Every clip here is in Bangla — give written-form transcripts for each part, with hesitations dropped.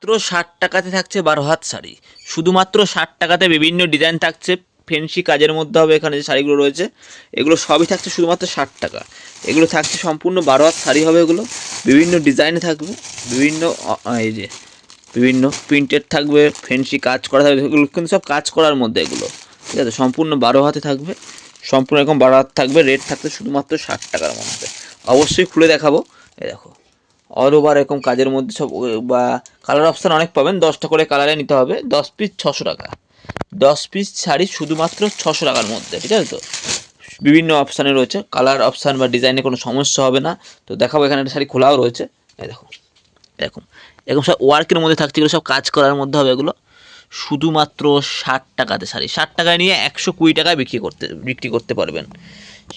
মাত্র 60 টাকাতে থাকছে 12 হাত শাড়ি। শুধুমাত্র 60 টাকাতে বিভিন্ন ডিজাইন থাকছে, ফেন্সি কাজের মধ্যে হবে। এখানে যে শাড়িগুলো রয়েছে এগুলো সবই থাকছে শুধুমাত্র 60 টাকা। এগুলো থাকছে সম্পূর্ণ 12 হাত শাড়ি হবে। এগুলো বিভিন্ন ডিজাইনে থাকবে, বিভিন্ন এই যে বিভিন্ন প্রিন্টেড থাকবে, ফেন্সি কাজ করা থাকবে। এগুলো কিন্তু সব কাজ করার মধ্যে এগুলো, ঠিক আছে। সম্পূর্ণ 12 হাতে থাকবে, সম্পূর্ণ এরকম 12 হাত থাকবে। রেট থাকছে শুধুমাত্র 60 টাকার মধ্যে। অবশ্যই খুলে দেখাবো। এই দেখো অল ওভার এরকম কাজের মধ্যে সব, বা কালার অপশান অনেক পাবেন। 10টা করে কালারে নিতে হবে। 10 পিস 600 টাকা। 10 পিস শাড়ি শুধুমাত্র 600 টাকার মধ্যে, ঠিক আছে তো। বিভিন্ন অপশানে রয়েছে, কালার অপশান বা ডিজাইনে কোনো সমস্যা হবে না। তো দেখাবো, এখানে একটা শাড়ি খোলাও রয়েছে। এই দেখো এরকম এরকম সব ওয়ার্কের মধ্যে থাকছে, এগুলো সব কাজ করার মধ্যে হবে। এগুলো শুধুমাত্র 60 টাকাতে শাড়ি। 60 টাকায় নিয়ে 120 টাকায় বিক্রি করতে পারবেন।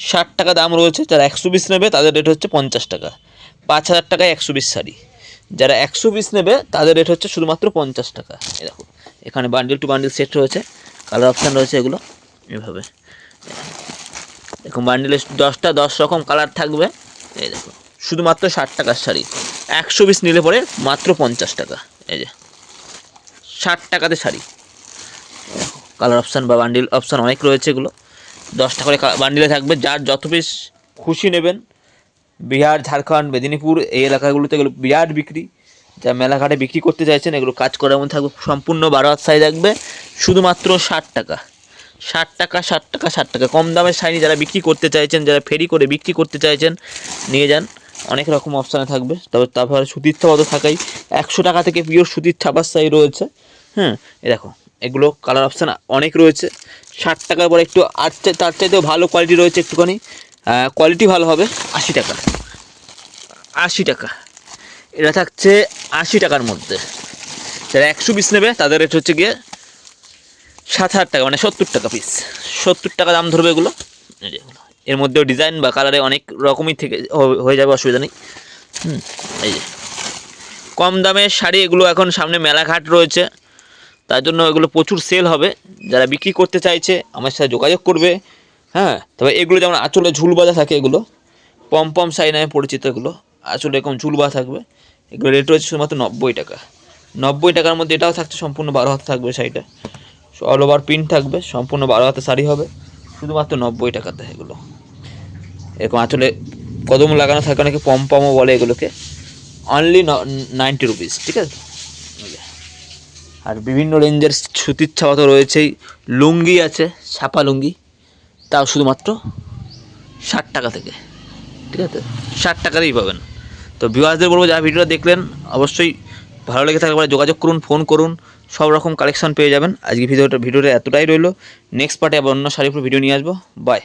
60 টাকা দাম রয়েছে। যারা 100 পিস নেবে তাদের রেট হচ্ছে 50 টাকা। 5000 টাকায় 100 পিস শাড়ি। যারা 100 পিস নেবে তাদের রেট হচ্ছে শুধুমাত্র 50 টাকা। এই দেখো এখানে বান্ডিল টু বান্ডিল সেট রয়েছে, কালার অপশান রয়েছে। এগুলো এভাবে এরকম বান্ডিলে 10টা 10 রকম কালার থাকবে। এই দেখো শুধুমাত্র 60 টাকার শাড়ি। 100 পিস নিলে পরে মাত্র 50 টাকা। এই যে 60 টাকাতে শাড়ি। দেখো কালার অপশান বা বান্ডিল অপশান অনেক রয়েছে। এগুলো 10টা করে বান্ডিলে থাকবে। যার যত পিস খুশি নেবেন। বিহার, ঝাড়খণ্ড, মেদিনীপুর এই এলাকাগুলোতে এগুলো বিরাট বিক্রি। যা মেলাঘাটে বিক্রি করতে চাইছেন, এগুলো কাজ করার মধ্যে থাকবে। সম্পূর্ণ 12 হাত শাড়ি থাকবে শুধুমাত্র 60 টাকা। 60 টাকা 60 টাকা 60 টাকা। কম দামের শাড়ি যারা বিক্রি করতে চাইছেন, যারা ফেরি করে বিক্রি করতে চাইছেন, নিয়ে যান। অনেক রকম অপশানে থাকবে। তারপরে সুতির ছাপা তো থাকাই। 100 টাকা থেকে পিওর সুতির ছাপার শাড়ি রয়েছে। হ্যাঁ, এই দেখো এগুলো কালার অপশান অনেক রয়েছে। 60 টাকার পরে একটু তার চাইতেও ভালো কোয়ালিটি রয়েছে একটুখানি। কোয়ালিটি ভালো হবে। 80 টাকা। 80 টাকা এটা থাকছে 80 টাকার মধ্যে। যারা 100 পিস নেবে তাদের রেট হচ্ছে গিয়ে 7000 টাকা, মানে 70 টাকা পিস। 70 টাকা দাম ধরবে এগুলো। এর মধ্যেও ডিজাইন বা কালারে অনেক রকমই থেকে হয়ে যাবে, অসুবিধা নেই। এই যে কম দামের শাড়ি এগুলো এখন সামনে মেলাঘাট রয়েছে, তার জন্য এগুলো প্রচুর সেল হবে। যারা বিক্রি করতে চাইছে আমার সাথে যোগাযোগ করবে। হ্যাঁ, তবে এগুলো যেমন আঁচলে ঝুল বাঁধা থাকে, এগুলো পম শাড়ি নামে পরিচিত। এগুলো আঁচলে এরকম ঝুল বাঁধা থাকবে। এগুলো রেট রয়েছে শুধুমাত্র 90 টাকা। 90 টাকার মধ্যে এটাও থাকছে সম্পূর্ণ 12 হাত থাকবে শাড়িটা। অল ওভার প্রিন্ট থাকবে, সম্পূর্ণ 12 হাতে শাড়ি হবে শুধুমাত্র 90 টাকাতে। এগুলো এরকম আঁচলে কদম লাগানো থাকে, অনেকে পমও বলে এগুলোকে। অনলি 90 রুপিস, ঠিক আছে। আর বিভিন্ন রেঞ্জের সুতির ছাপা তো রয়েছেই। লুঙ্গি আছে, ছাপা লুঙ্গি, তাও শুধুমাত্র 60 টাকা থেকে, ঠিক আছে। 60 টাকাতেই পাবেন। তো ভিউয়ার্সদের বলবো, যারা ভিডিওটা দেখলেন অবশ্যই ভালো লেগে থাকলে পরে যোগাযোগ করুন, ফোন করুন। সব রকম কালেকশন পেয়ে যাবেন। আজকে ভিডিওটা এতটাই রইলো। নেক্সট পার্টে আবার অন্য শাড়ির উপর ভিডিও নিয়ে আসবো। বাই।